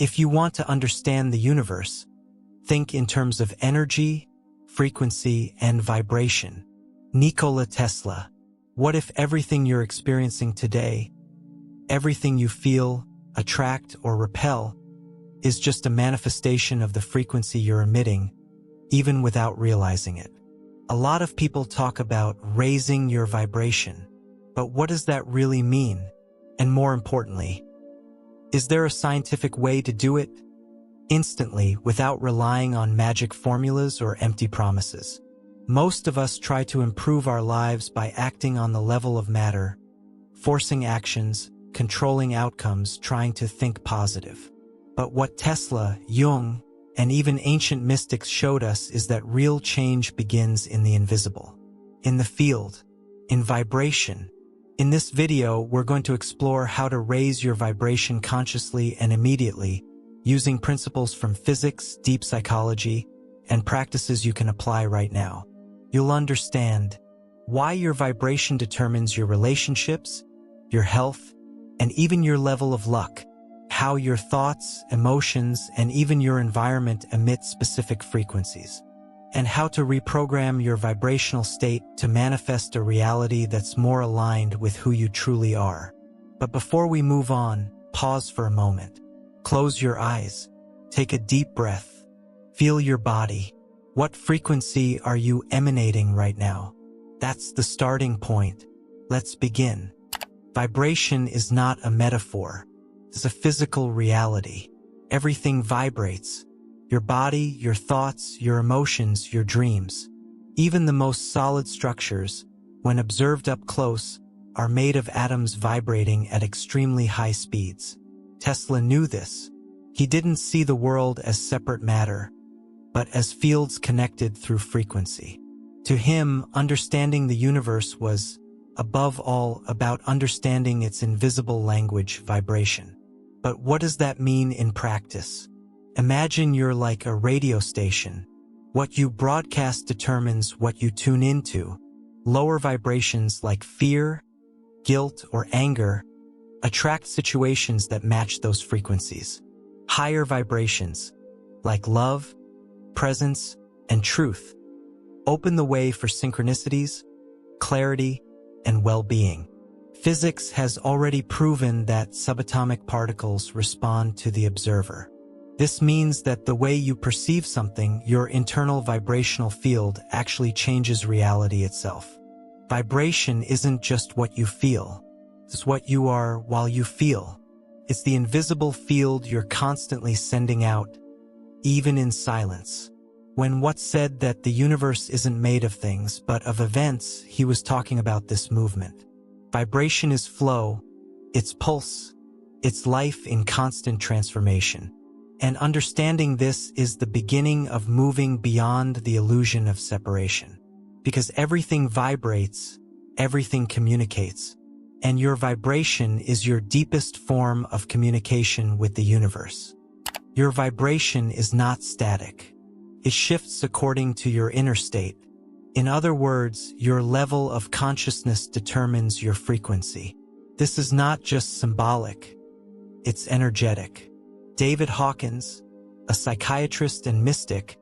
If you want to understand the universe, think in terms of energy, frequency, and vibration. Nikola Tesla. What if everything you're experiencing today, everything you feel, attract, or repel, is just a manifestation of the frequency you're emitting, even without realizing it? A lot of people talk about raising your vibration, but what does that really mean? And more importantly, is there a scientific way to do it instantly without relying on magic formulas or empty promises? Most of us try to improve our lives by acting on the level of matter, forcing actions, controlling outcomes, trying to think positive. But what Tesla, Jung, and even ancient mystics showed us is that real change begins in the invisible, in the field, in vibration. In this video, we're going to explore how to raise your vibration consciously and immediately, using principles from physics, deep psychology, and practices you can apply right now. You'll understand why your vibration determines your relationships, your health, and even your level of luck, how your thoughts, emotions, and even your environment emit specific frequencies, and how to reprogram your vibrational state to manifest a reality that's more aligned with who you truly are. But before we move on, pause for a moment. Close your eyes. Take a deep breath. Feel your body. What frequency are you emanating right now? That's the starting point. Let's begin. Vibration is not a metaphor. It's a physical reality. Everything vibrates. Your body, your thoughts, your emotions, your dreams. Even the most solid structures, when observed up close, are made of atoms vibrating at extremely high speeds. Tesla knew this. He didn't see the world as separate matter, but as fields connected through frequency. To him, understanding the universe was, above all, about understanding its invisible language, vibration. But what does that mean in practice? Imagine you're like a radio station. What you broadcast determines what you tune into. Lower vibrations like fear, guilt, or anger attract situations that match those frequencies. Higher vibrations, like love, presence, and truth, open the way for synchronicities, clarity, and well-being. Physics has already proven that subatomic particles respond to the observer. This means that the way you perceive something, your internal vibrational field, actually changes reality itself. Vibration isn't just what you feel. It's what you are while you feel. It's the invisible field you're constantly sending out, even in silence. When Watt said that the universe isn't made of things, but of events, he was talking about this movement. Vibration is flow, it's pulse, it's life in constant transformation. And understanding this is the beginning of moving beyond the illusion of separation. Because everything vibrates, everything communicates, and your vibration is your deepest form of communication with the universe. Your vibration is not static. It shifts according to your inner state. In other words, your level of consciousness determines your frequency. This is not just symbolic, it's energetic. David Hawkins, a psychiatrist and mystic,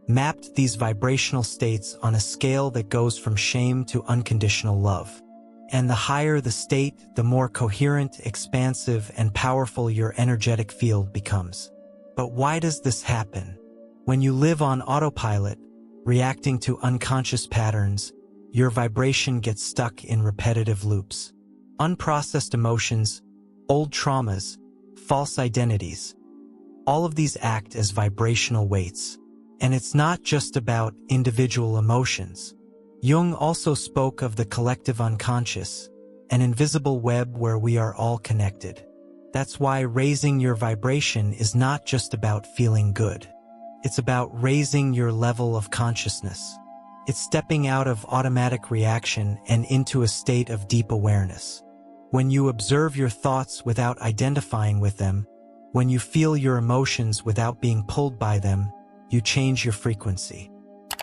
mapped these vibrational states on a scale that goes from shame to unconditional love. And the higher the state, the more coherent, expansive, and powerful your energetic field becomes. But why does this happen? When you live on autopilot, reacting to unconscious patterns, your vibration gets stuck in repetitive loops. Unprocessed emotions, old traumas, false identities, all of these act as vibrational weights. And it's not just about individual emotions. Jung also spoke of the collective unconscious, an invisible web where we are all connected. That's why raising your vibration is not just about feeling good. It's about raising your level of consciousness. It's stepping out of automatic reaction and into a state of deep awareness. When you observe your thoughts without identifying with them, when you feel your emotions without being pulled by them, you change your frequency.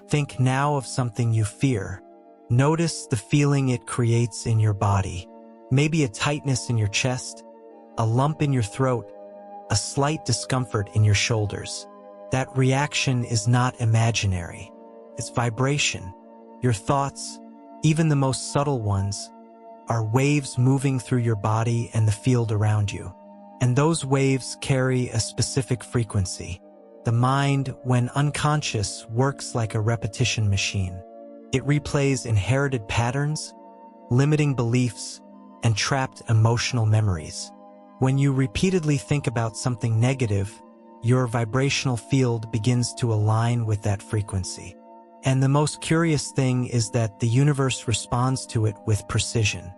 Think now of something you fear. Notice the feeling it creates in your body. Maybe a tightness in your chest, a lump in your throat, a slight discomfort in your shoulders. That reaction is not imaginary. It's vibration. Your thoughts, even the most subtle ones, are waves moving through your body and the field around you. And those waves carry a specific frequency. The mind, when unconscious, works like a repetition machine. It replays inherited patterns, limiting beliefs, and trapped emotional memories. When you repeatedly think about something negative, your vibrational field begins to align with that frequency. And the most curious thing is that the universe responds to it with precision.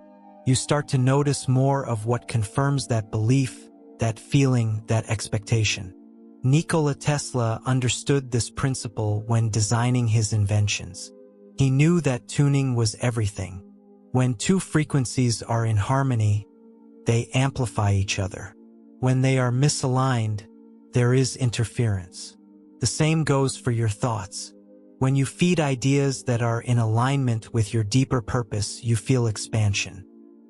You start to notice more of what confirms that belief, that feeling, that expectation. Nikola Tesla understood this principle when designing his inventions. He knew that tuning was everything. When two frequencies are in harmony, they amplify each other. When they are misaligned, there is interference. The same goes for your thoughts. When you feed ideas that are in alignment with your deeper purpose, you feel expansion.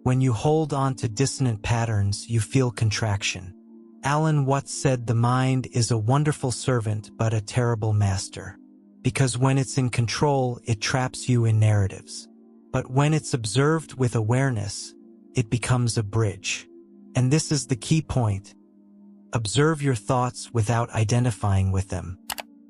When you hold on to dissonant patterns, you feel contraction. Alan Watts said the mind is a wonderful servant but a terrible master. Because when it's in control, it traps you in narratives. But when it's observed with awareness, it becomes a bridge. And this is the key point. Observe your thoughts without identifying with them.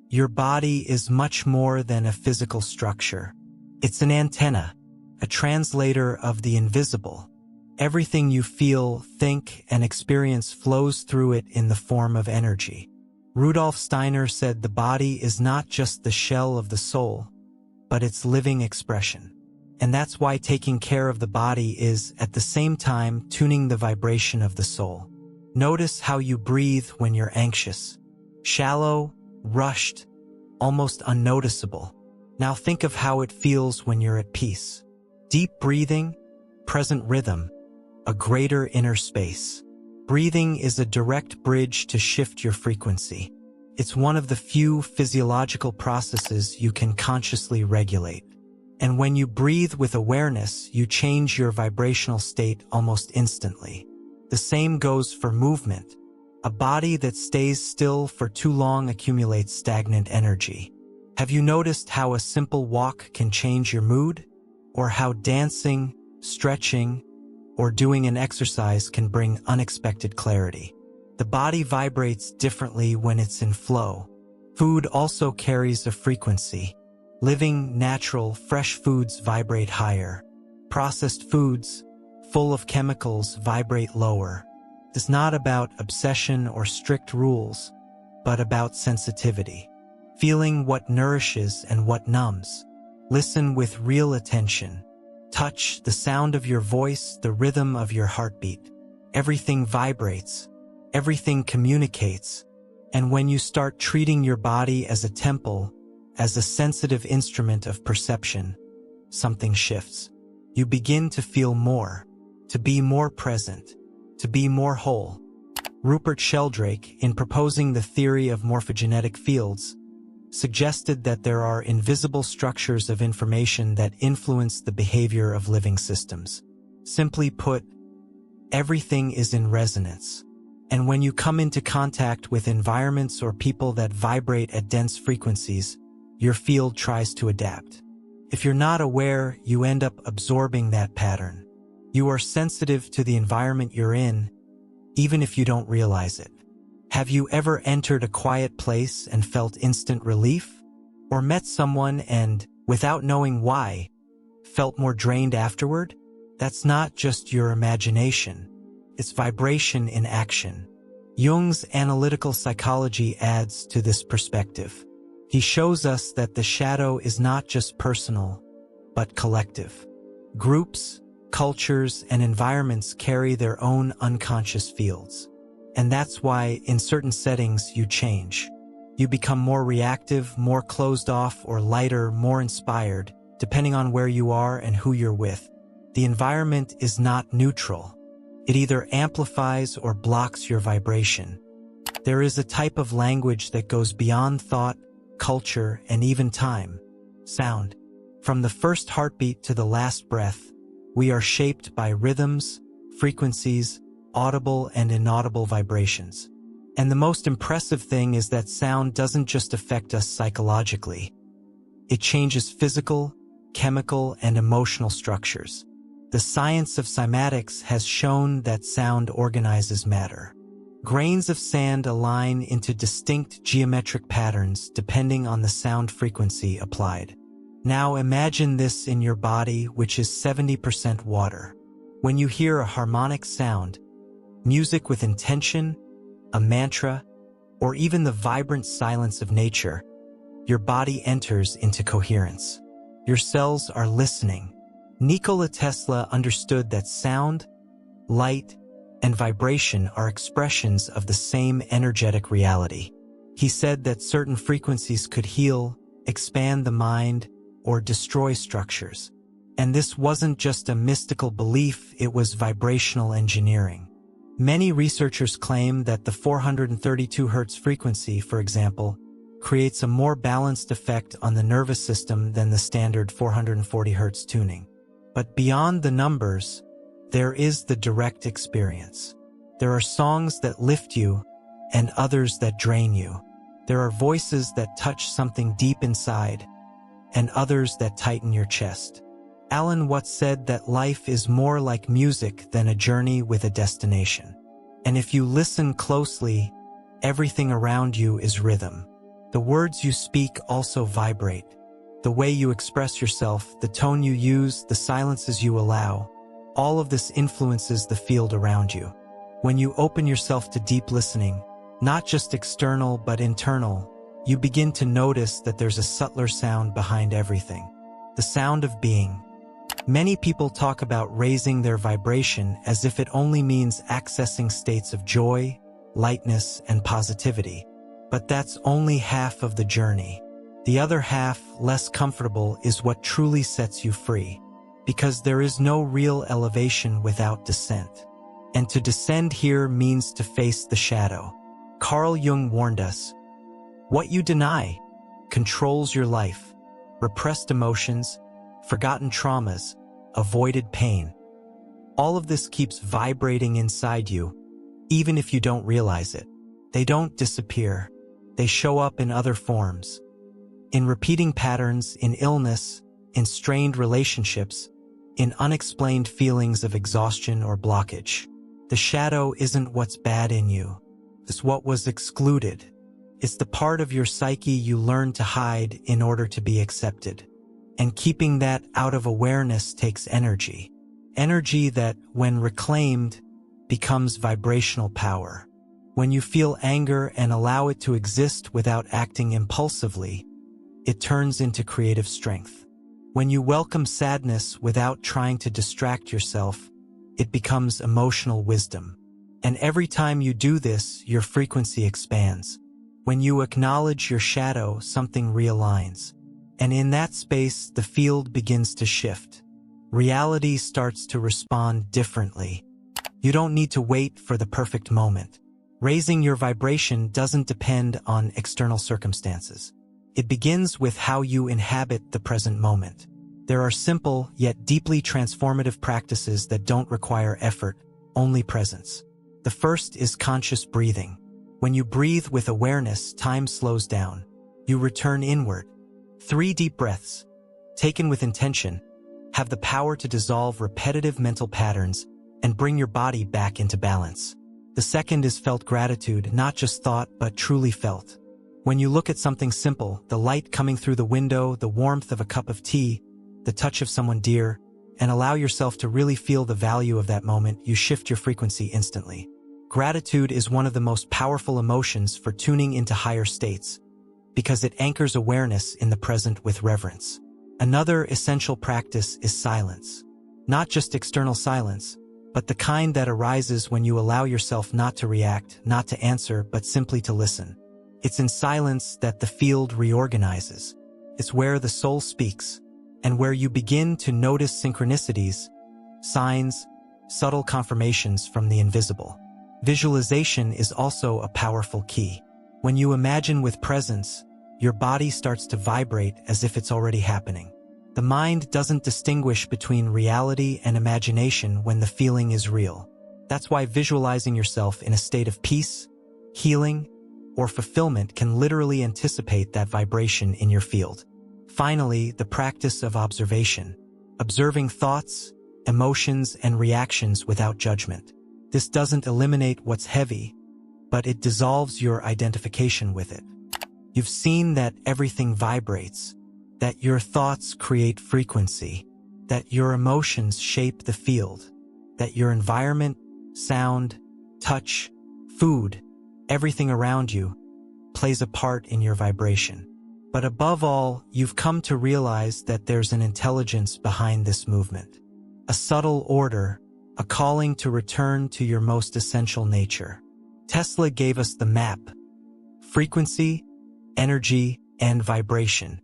Your body is much more than a physical structure. It's an antenna, a translator of the invisible. Everything you feel, think, and experience flows through it in the form of energy. Rudolf Steiner said the body is not just the shell of the soul, but its living expression. And that's why taking care of the body is, at the same time, tuning the vibration of the soul. Notice how you breathe when you're anxious. Shallow, rushed, almost unnoticeable. Now think of how it feels when you're at peace. Deep breathing, present rhythm, a greater inner space. Breathing is a direct bridge to shift your frequency. It's one of the few physiological processes you can consciously regulate. And when you breathe with awareness, you change your vibrational state almost instantly. The same goes for movement. A body that stays still for too long accumulates stagnant energy. Have you noticed how a simple walk can change your mood? Or how dancing, stretching, or doing an exercise can bring unexpected clarity? The body vibrates differently when it's in flow. Food also carries a frequency. Living, natural, fresh foods vibrate higher. Processed foods, full of chemicals, vibrate lower. It's not about obsession or strict rules, but about sensitivity. Feeling what nourishes and what numbs. Listen with real attention. Touch, the sound of your voice, the rhythm of your heartbeat. Everything vibrates. Everything communicates. And when you start treating your body as a temple, as a sensitive instrument of perception, something shifts. You begin to feel more, to be more present, to be more whole. Rupert Sheldrake, in proposing the theory of morphogenetic fields, suggested that there are invisible structures of information that influence the behavior of living systems. Simply put, everything is in resonance. And when you come into contact with environments or people that vibrate at dense frequencies, your field tries to adapt. If you're not aware, you end up absorbing that pattern. You are sensitive to the environment you're in, even if you don't realize it. Have you ever entered a quiet place and felt instant relief? Or met someone and, without knowing why, felt more drained afterward? That's not just your imagination. It's vibration in action. Jung's analytical psychology adds to this perspective. He shows us that the shadow is not just personal, but collective. Groups, cultures, and environments carry their own unconscious fields. And that's why, in certain settings, you change. You become more reactive, more closed off, or lighter, more inspired, depending on where you are and who you're with. The environment is not neutral. It either amplifies or blocks your vibration. There is a type of language that goes beyond thought, culture, and even time. Sound. From the first heartbeat to the last breath, we are shaped by rhythms, frequencies, audible and inaudible vibrations. And the most impressive thing is that sound doesn't just affect us psychologically. It changes physical, chemical, and emotional structures. The science of cymatics has shown that sound organizes matter. Grains of sand align into distinct geometric patterns depending on the sound frequency applied. Now imagine this in your body, which is 70% water. When you hear a harmonic sound, music with intention, a mantra, or even the vibrant silence of nature, your body enters into coherence. Your cells are listening. Nikola Tesla understood that sound, light, and vibration are expressions of the same energetic reality. He said that certain frequencies could heal, expand the mind, or destroy structures. And this wasn't just a mystical belief, it was vibrational engineering. Many researchers claim that the 432 Hz frequency, for example, creates a more balanced effect on the nervous system than the standard 440 Hz tuning. But beyond the numbers, there is the direct experience. There are songs that lift you and others that drain you. There are voices that touch something deep inside and others that tighten your chest. Alan Watts said that life is more like music than a journey with a destination. And if you listen closely, everything around you is rhythm. The words you speak also vibrate. The way you express yourself, the tone you use, the silences you allow, all of this influences the field around you. When you open yourself to deep listening, not just external but internal, you begin to notice that there's a subtler sound behind everything. The sound of being. Many people talk about raising their vibration as if it only means accessing states of joy, lightness, and positivity. But that's only half of the journey. The other half, less comfortable, is what truly sets you free. Because there is no real elevation without descent. And to descend here means to face the shadow. Carl Jung warned us, what you deny controls your life. Repressed emotions, forgotten traumas, avoided pain. All of this keeps vibrating inside you, even if you don't realize it. They don't disappear. They show up in other forms. In repeating patterns, in illness, in strained relationships, in unexplained feelings of exhaustion or blockage. The shadow isn't what's bad in you. It's what was excluded. It's the part of your psyche you learn to hide in order to be accepted. And keeping that out of awareness takes energy. Energy that, when reclaimed, becomes vibrational power. When you feel anger and allow it to exist without acting impulsively, it turns into creative strength. When you welcome sadness without trying to distract yourself, it becomes emotional wisdom. And every time you do this, your frequency expands. When you acknowledge your shadow, something realigns. And in that space, the field begins to shift. Reality starts to respond differently. You don't need to wait for the perfect moment. Raising your vibration doesn't depend on external circumstances. It begins with how you inhabit the present moment. There are simple yet deeply transformative practices that don't require effort, only presence. The first is conscious breathing. When you breathe with awareness, time slows down. You return inward. 3 deep breaths, taken with intention, have the power to dissolve repetitive mental patterns and bring your body back into balance. The second is felt gratitude, not just thought, but truly felt. When you look at something simple, the light coming through the window, the warmth of a cup of tea, the touch of someone dear, and allow yourself to really feel the value of that moment, you shift your frequency instantly. Gratitude is one of the most powerful emotions for tuning into higher states, because it anchors awareness in the present with reverence. Another essential practice is silence. Not just external silence, but the kind that arises when you allow yourself not to react, not to answer, but simply to listen. It's in silence that the field reorganizes. It's where the soul speaks, and where you begin to notice synchronicities, signs, subtle confirmations from the invisible. Visualization is also a powerful key. When you imagine with presence, your body starts to vibrate as if it's already happening. The mind doesn't distinguish between reality and imagination when the feeling is real. That's why visualizing yourself in a state of peace, healing, or fulfillment can literally anticipate that vibration in your field. Finally, the practice of observation. Observing thoughts, emotions, and reactions without judgment. This doesn't eliminate what's heavy, but it dissolves your identification with it. You've seen that everything vibrates, that your thoughts create frequency, that your emotions shape the field, that your environment, sound, touch, food, everything around you plays a part in your vibration. But above all, you've come to realize that there's an intelligence behind this movement. A subtle order, a calling to return to your most essential nature. Tesla gave us the map: frequency, energy, and vibration.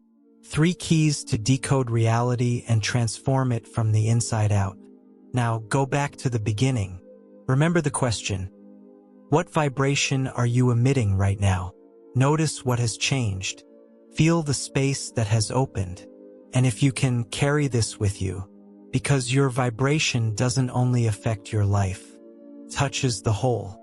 3 keys to decode reality and transform it from the inside out. Now go back to the beginning. Remember the question: what vibration are you emitting right now? Notice what has changed. Feel the space that has opened. And if you can, carry this with you, because your vibration doesn't only affect your life, it touches the whole.